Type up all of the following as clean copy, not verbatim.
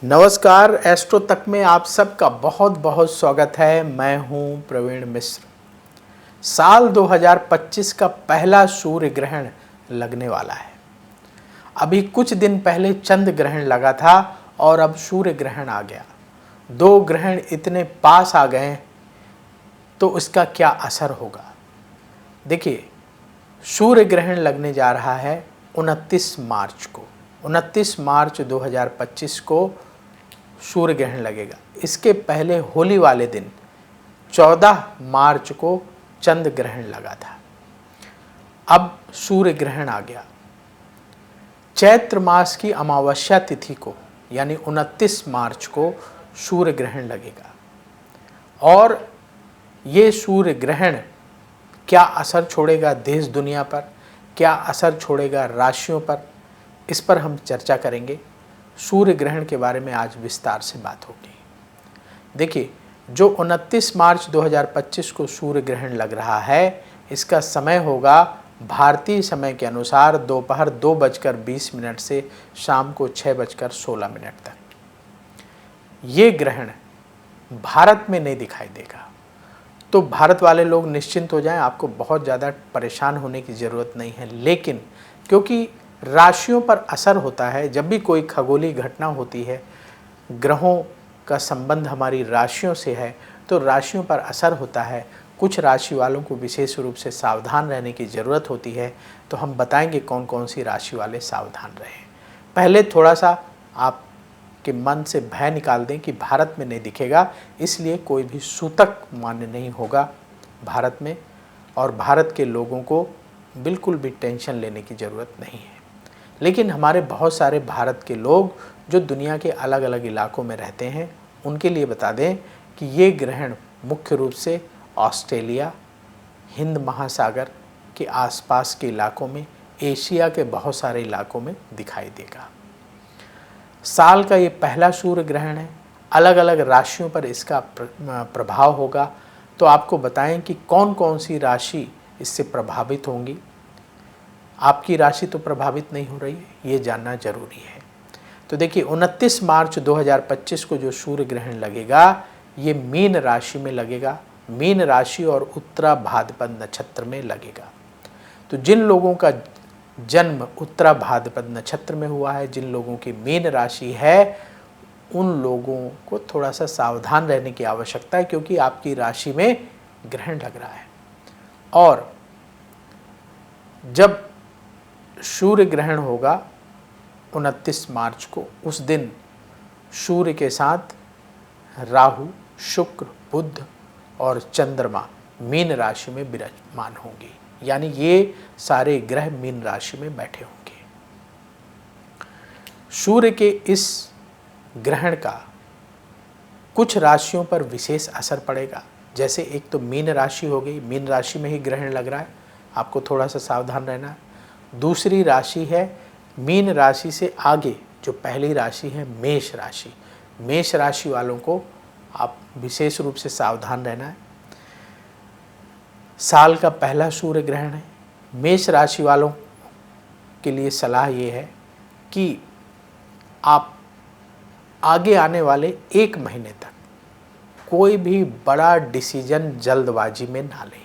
नमस्कार, एस्ट्रो तक में आप सबका बहुत बहुत स्वागत है। मैं हूं प्रवीण मिश्र। साल 2025 का पहला सूर्य ग्रहण लगने वाला है। अभी कुछ दिन पहले चंद्र ग्रहण लगा था और अब सूर्य ग्रहण आ गया। दो ग्रहण इतने पास आ गए तो इसका क्या असर होगा। देखिए, सूर्य ग्रहण लगने जा रहा है 29 मार्च को। 29 मार्च 2025 को सूर्य ग्रहण लगेगा। इसके पहले होली वाले दिन 14 मार्च को चंद्र ग्रहण लगा था। अब सूर्य ग्रहण आ गया। चैत्र मास की अमावस्या तिथि को यानी 29 मार्च को सूर्य ग्रहण लगेगा। और ये सूर्य ग्रहण क्या असर छोड़ेगा देश दुनिया पर, क्या असर छोड़ेगा राशियों पर, इस पर हम चर्चा करेंगे। सूर्य ग्रहण के बारे में आज विस्तार से बात होगी। देखिए, जो 29 मार्च 2025 को सूर्य ग्रहण लग रहा है, इसका समय होगा भारतीय समय के अनुसार दोपहर 2:20 से शाम को 6:16 तक। ये ग्रहण भारत में नहीं दिखाई देगा, तो भारत वाले लोग निश्चिंत हो जाएं, आपको बहुत ज़्यादा परेशान होने की ज़रूरत नहीं है। लेकिन क्योंकि राशियों पर असर होता है, जब भी कोई खगोलीय घटना होती है, ग्रहों का संबंध हमारी राशियों से है, तो राशियों पर असर होता है। कुछ राशि वालों को विशेष रूप से सावधान रहने की ज़रूरत होती है, तो हम बताएंगे कौन कौन सी राशि वाले सावधान रहें। पहले थोड़ा सा आपके मन से भय निकाल दें कि भारत में नहीं दिखेगा, इसलिए कोई भी सूतक मान्य नहीं होगा भारत में, और भारत के लोगों को बिल्कुल भी टेंशन लेने की ज़रूरत नहीं है। लेकिन हमारे बहुत सारे भारत के लोग जो दुनिया के अलग अलग इलाकों में रहते हैं, उनके लिए बता दें कि ये ग्रहण मुख्य रूप से ऑस्ट्रेलिया, हिंद महासागर के आसपास के इलाकों में, एशिया के बहुत सारे इलाकों में दिखाई देगा। साल का ये पहला सूर्य ग्रहण है। अलग अलग राशियों पर इसका प्रभाव होगा। तो आपको बताएं कि कौन कौन सी राशि इससे प्रभावित होंगी। आपकी राशि तो प्रभावित नहीं हो रही है, ये जानना जरूरी है। तो देखिए, 29 मार्च 2025 को जो सूर्य ग्रहण लगेगा, ये मीन राशि में लगेगा। मीन राशि और उत्तरा भाद्रपद नक्षत्र में लगेगा। तो जिन लोगों का जन्म उत्तरा भाद्रपद नक्षत्र में हुआ है, जिन लोगों की मीन राशि है, उन लोगों को थोड़ा सा सावधान रहने की आवश्यकता है, क्योंकि आपकी राशि में ग्रहण लग रहा है। और जब सूर्य ग्रहण होगा 29 मार्च को, उस दिन सूर्य के साथ राहु, शुक्र, बुध और चंद्रमा मीन राशि में विराजमान होंगे। यानी ये सारे ग्रह मीन राशि में बैठे होंगे। सूर्य के इस ग्रहण का कुछ राशियों पर विशेष असर पड़ेगा। जैसे एक तो मीन राशि हो गई, मीन राशि में ही ग्रहण लग रहा है, आपको थोड़ा सा सावधान रहना है। दूसरी राशि है मीन राशि से आगे जो पहली राशि है मेष राशि। मेष राशि वालों को आप विशेष रूप से सावधान रहना है। साल का पहला सूर्य ग्रहण है। मेष राशि वालों के लिए सलाह ये है कि आप आगे आने वाले 1 महीने तक कोई भी बड़ा डिसीजन जल्दबाजी में ना लें,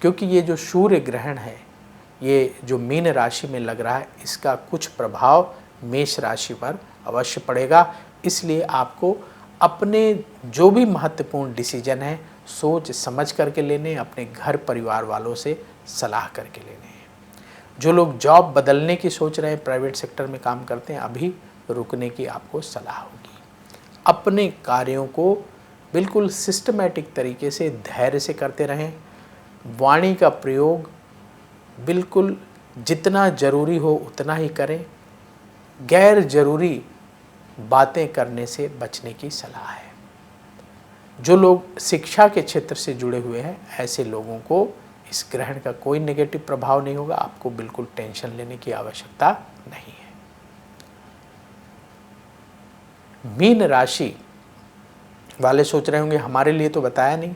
क्योंकि ये जो सूर्य ग्रहण है, ये जो मीन राशि में लग रहा है, इसका कुछ प्रभाव मेष राशि पर अवश्य पड़ेगा। इसलिए आपको अपने जो भी महत्वपूर्ण डिसीजन है सोच समझ करके लेने, अपने घर परिवार वालों से सलाह करके लेने हैं। जो लोग जॉब बदलने की सोच रहे हैं, प्राइवेट सेक्टर में काम करते हैं, अभी रुकने की आपको सलाह होगी। अपने कार्यों को बिल्कुल सिस्टमैटिक तरीके से धैर्य से करते रहें। वाणी का प्रयोग बिल्कुल जितना ज़रूरी हो उतना ही करें। गैर ज़रूरी बातें करने से बचने की सलाह है। जो लोग शिक्षा के क्षेत्र से जुड़े हुए हैं, ऐसे लोगों को इस ग्रहण का कोई नेगेटिव प्रभाव नहीं होगा। आपको बिल्कुल टेंशन लेने की आवश्यकता नहीं है। मीन राशि वाले सोच रहे होंगे हमारे लिए तो बताया नहीं,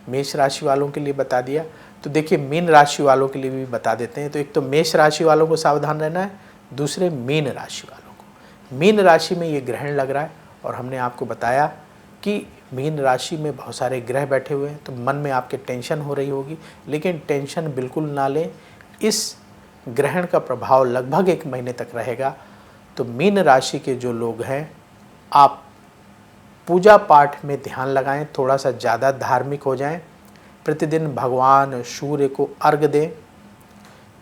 मेष राशि वालों के लिए बता दिया। तो देखिए, मीन राशि वालों के लिए भी बता देते हैं। तो एक तो मेष राशि वालों को सावधान रहना है, दूसरे मीन राशि वालों को। मीन राशि में ये ग्रहण लग रहा है और हमने आपको बताया कि मीन राशि में बहुत सारे ग्रह बैठे हुए हैं, तो मन में आपके टेंशन हो रही होगी, लेकिन टेंशन बिल्कुल ना लें। इस ग्रहण का प्रभाव लगभग 1 महीने तक रहेगा। तो मीन राशि के जो लोग हैं, आप पूजा पाठ में ध्यान लगाएं, थोड़ा सा ज़्यादा धार्मिक हो जाएं, प्रतिदिन भगवान सूर्य को अर्घ दें,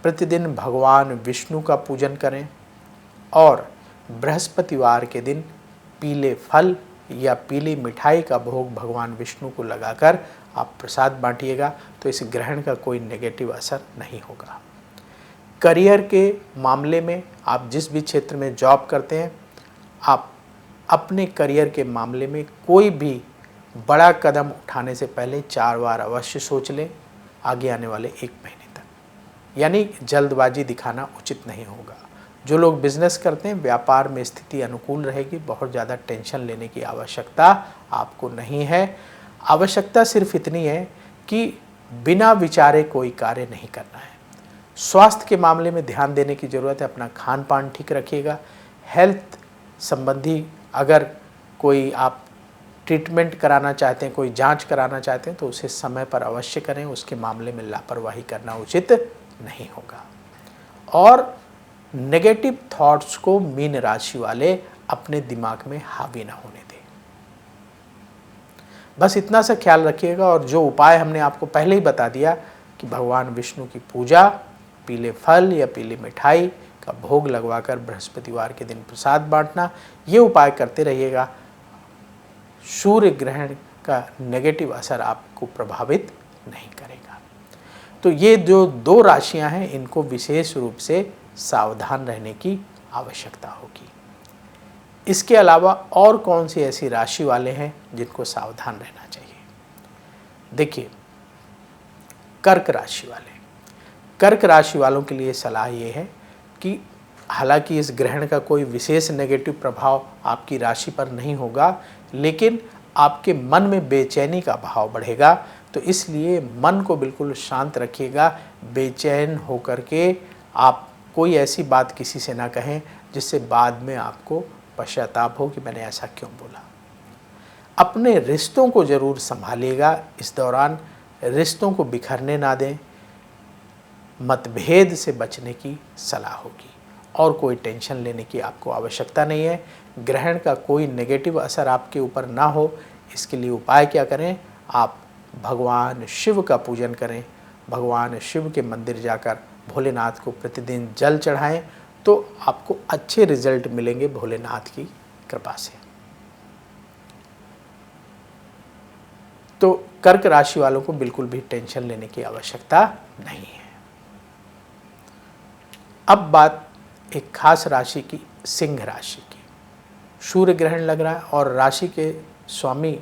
प्रतिदिन भगवान विष्णु का पूजन करें और बृहस्पतिवार के दिन पीले फल या पीली मिठाई का भोग भगवान विष्णु को लगाकर आप प्रसाद बांटिएगा, तो इस ग्रहण का कोई नेगेटिव असर नहीं होगा। करियर के मामले में आप जिस भी क्षेत्र में जॉब करते हैं, आप अपने करियर के मामले में कोई भी बड़ा कदम उठाने से पहले 4 बार अवश्य सोच लें आगे आने वाले 1 महीने तक, यानी जल्दबाजी दिखाना उचित नहीं होगा। जो लोग बिजनेस करते हैं, व्यापार में स्थिति अनुकूल रहेगी, बहुत ज़्यादा टेंशन लेने की आवश्यकता आपको नहीं है। आवश्यकता सिर्फ इतनी है कि बिना विचारे कोई कार्य नहीं करना है। स्वास्थ्य के मामले में ध्यान देने की ज़रूरत है, अपना खान पान ठीक रखिएगा। हेल्थ संबंधी अगर कोई आप ट्रीटमेंट कराना चाहते हैं, कोई जांच कराना चाहते हैं, तो उसे समय पर अवश्य करें, उसके मामले में लापरवाही करना उचित नहीं होगा। और नेगेटिव थॉट्स को मीन राशि वाले अपने दिमाग में हावी ना होने दें। बस इतना सा ख्याल रखिएगा। और जो उपाय हमने आपको पहले ही बता दिया कि भगवान विष्णु की पूजा, पीले फल या पीली मिठाई का भोग लगवाकर बृहस्पतिवार के दिन प्रसाद बांटना, ये उपाय करते रहिएगा। सूर्य ग्रहण का नेगेटिव असर आपको प्रभावित नहीं करेगा। तो ये जो 2 राशियां हैं, इनको विशेष रूप से सावधान रहने की आवश्यकता होगी। इसके अलावा और कौन सी ऐसी राशि वाले हैं जिनको सावधान रहना चाहिए? देखिए, कर्क राशि वाले, कर्क राशि वालों के लिए सलाह ये है कि हालांकि इस ग्रहण का कोई विशेष नेगेटिव प्रभाव आपकी राशि पर नहीं होगा, लेकिन आपके मन में बेचैनी का भाव बढ़ेगा। तो इसलिए मन को बिल्कुल शांत रखिएगा। बेचैन होकर के आप कोई ऐसी बात किसी से ना कहें जिससे बाद में आपको पश्चाताप हो कि मैंने ऐसा क्यों बोला। अपने रिश्तों को ज़रूर संभालिएगा। इस दौरान रिश्तों को बिखरने ना दें। मतभेद से बचने की सलाह होगी और कोई टेंशन लेने की आपको आवश्यकता नहीं है। ग्रहण का कोई नेगेटिव असर आपके ऊपर ना हो, इसके लिए उपाय क्या करें? आप भगवान शिव का पूजन करें। भगवान शिव के मंदिर जाकर भोलेनाथ को प्रतिदिन जल चढ़ाएं, तो आपको अच्छे रिजल्ट मिलेंगे भोलेनाथ की कृपा से। तो कर्क राशि वालों को बिल्कुल भी टेंशन लेने की आवश्यकता नहीं है। अब बात एक खास राशि की, सिंह राशि की। सूर्य ग्रहण लग रहा है और राशि के स्वामी,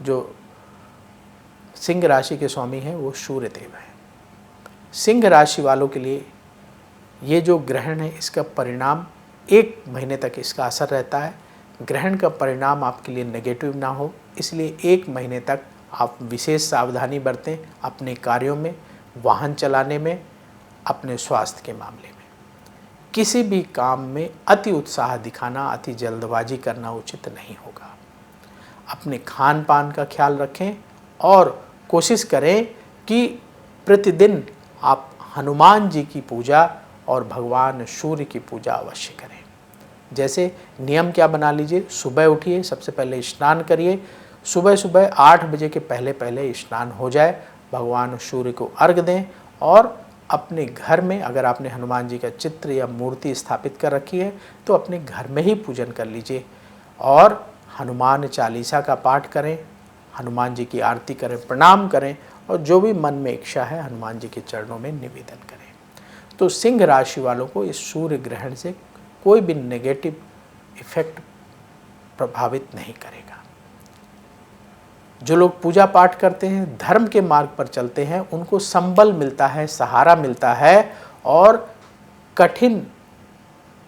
जो सिंह राशि के स्वामी हैं, वो सूर्य देव हैं। सिंह राशि वालों के लिए ये जो ग्रहण है, इसका परिणाम 1 महीने तक इसका असर रहता है। ग्रहण का परिणाम आपके लिए नेगेटिव ना हो, इसलिए 1 महीने तक आप विशेष सावधानी बरतें अपने कार्यों में, वाहन चलाने में, अपने स्वास्थ्य के मामले में। किसी भी काम में अति उत्साह दिखाना, अति जल्दबाजी करना उचित नहीं होगा। अपने खान पान का ख्याल रखें और कोशिश करें कि प्रतिदिन आप हनुमान जी की पूजा और भगवान सूर्य की पूजा अवश्य करें। जैसे नियम क्या बना लीजिए, सुबह उठिए, सबसे पहले स्नान करिए। सुबह सुबह 8 बजे के पहले पहले स्नान हो जाए, भगवान सूर्य को अर्घ दें और अपने घर में अगर आपने हनुमान जी का चित्र या मूर्ति स्थापित कर रखी है तो अपने घर में ही पूजन कर लीजिए और हनुमान चालीसा का पाठ करें, हनुमान जी की आरती करें, प्रणाम करें और जो भी मन में इच्छा है हनुमान जी के चरणों में निवेदन करें। तो सिंह राशि वालों को इस सूर्य ग्रहण से कोई भी नेगेटिव इफेक्ट प्रभावित नहीं करेगा। जो लोग पूजा पाठ करते हैं, धर्म के मार्ग पर चलते हैं, उनको संबल मिलता है, सहारा मिलता है और कठिन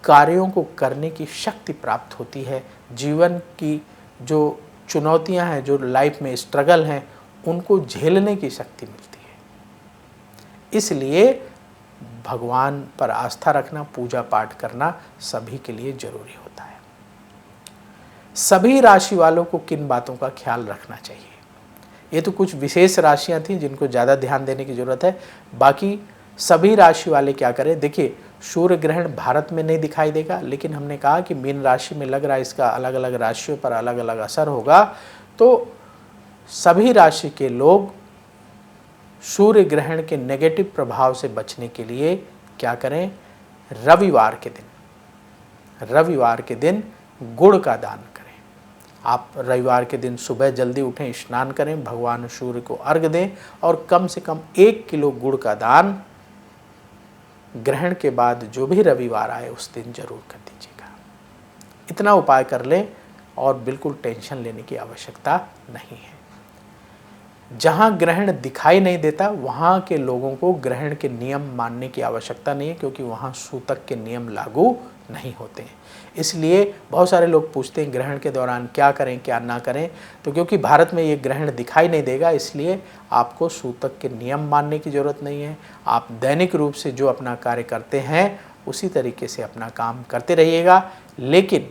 कार्यों को करने की शक्ति प्राप्त होती है। जीवन की जो चुनौतियां हैं, जो लाइफ में स्ट्रगल हैं, उनको झेलने की शक्ति मिलती है। इसलिए भगवान पर आस्था रखना, पूजा पाठ करना सभी के लिए जरूरी होता है। सभी राशि वालों को किन बातों का ख्याल रखना चाहिए। ये तो कुछ विशेष राशियां थी जिनको ज़्यादा ध्यान देने की ज़रूरत है। बाकी सभी राशि वाले क्या करें। देखिए, सूर्य ग्रहण भारत में नहीं दिखाई देगा, लेकिन हमने कहा कि मीन राशि में लग रहा है, इसका अलग अलग राशियों पर अलग अलग असर होगा। तो सभी राशि के लोग सूर्य ग्रहण के नेगेटिव प्रभाव से बचने के लिए क्या करें, रविवार के दिन गुड़ का दान करें। आप रविवार के दिन सुबह जल्दी उठें, स्नान करें, भगवान सूर्य को अर्घ दें और कम से कम 1 किलो गुड़ का दान ग्रहण के बाद जो भी रविवार आए उस दिन जरूर कर दीजिएगा। इतना उपाय कर लें और बिल्कुल टेंशन लेने की आवश्यकता नहीं है। जहाँ ग्रहण दिखाई नहीं देता वहाँ के लोगों को ग्रहण के नियम मानने की आवश्यकता नहीं है, क्योंकि वहाँ सूतक के नियम लागू नहीं होते हैं। इसलिए बहुत सारे लोग पूछते हैं ग्रहण के दौरान क्या करें क्या ना करें। तो क्योंकि भारत में ये ग्रहण दिखाई नहीं देगा, इसलिए आपको सूतक के नियम मानने की ज़रूरत नहीं है। आप दैनिक रूप से जो अपना कार्य करते हैं उसी तरीके से अपना काम करते रहिएगा। लेकिन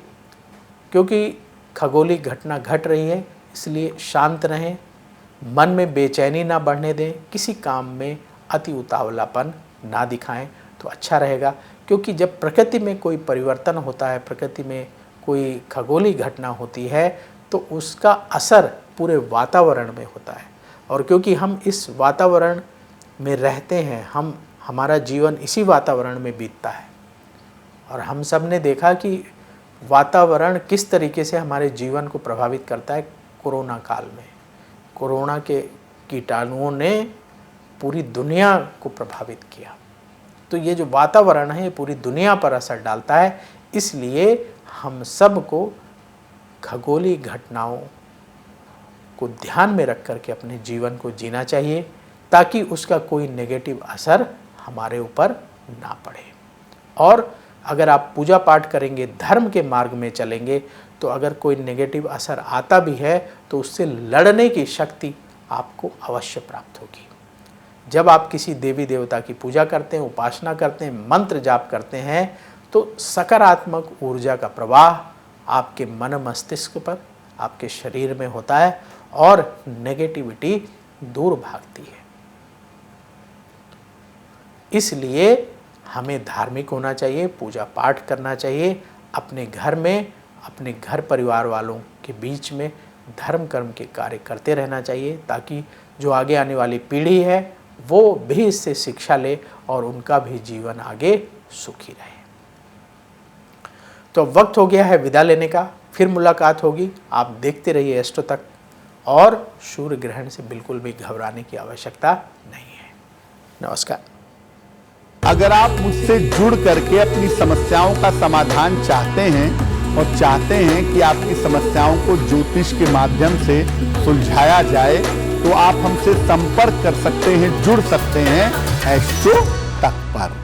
क्योंकि खगोलीय घटना घट रही है, इसलिए शांत रहें, मन में बेचैनी ना बढ़ने दें, किसी काम में अति उतावलापन ना दिखाएं तो अच्छा रहेगा। क्योंकि जब प्रकृति में कोई परिवर्तन होता है, प्रकृति में कोई खगोलीय घटना होती है, तो उसका असर पूरे वातावरण में होता है। और क्योंकि हम इस वातावरण में रहते हैं, हमारा जीवन इसी वातावरण में बीतता है, और हम सब ने देखा कि वातावरण किस तरीके से हमारे जीवन को प्रभावित करता है। कोरोना काल में कोरोना के कीटाणुओं ने पूरी दुनिया को प्रभावित किया। तो ये जो वातावरण है ये पूरी दुनिया पर असर डालता है। इसलिए हम सब को खगोलीय घटनाओं को ध्यान में रख कर के अपने जीवन को जीना चाहिए, ताकि उसका कोई नेगेटिव असर हमारे ऊपर ना पड़े। और अगर आप पूजा पाठ करेंगे, धर्म के मार्ग में चलेंगे, तो अगर कोई नेगेटिव असर आता भी है तो उससे लड़ने की शक्ति आपको अवश्य प्राप्त होगी। जब आप किसी देवी देवता की पूजा करते हैं, उपासना करते हैं, मंत्र जाप करते हैं, तो सकारात्मक ऊर्जा का प्रवाह आपके मन मस्तिष्क पर, आपके शरीर में होता है और नेगेटिविटी दूर भागती है। इसलिए हमें धार्मिक होना चाहिए, पूजा पाठ करना चाहिए, अपने घर में, अपने घर परिवार वालों के बीच में धर्म कर्म के कार्य करते रहना चाहिए, ताकि जो आगे आने वाली पीढ़ी है वो भी इससे शिक्षा ले और उनका भी जीवन आगे सुखी रहे। तो वक्त हो गया है विदा लेने का, फिर मुलाकात होगी। आप देखते रहिए एस्ट्रो तक, और सूर्य ग्रहण से बिल्कुल भी घबराने की आवश्यकता नहीं है। नमस्कार। अगर आप मुझसे जुड़ करके अपनी समस्याओं का समाधान चाहते हैं और चाहते हैं कि आपकी समस्याओं को ज्योतिष के माध्यम से सुलझाया जाए, तो आप हमसे संपर्क कर सकते हैं, जुड़ सकते हैं एस्ट्रो तक पर।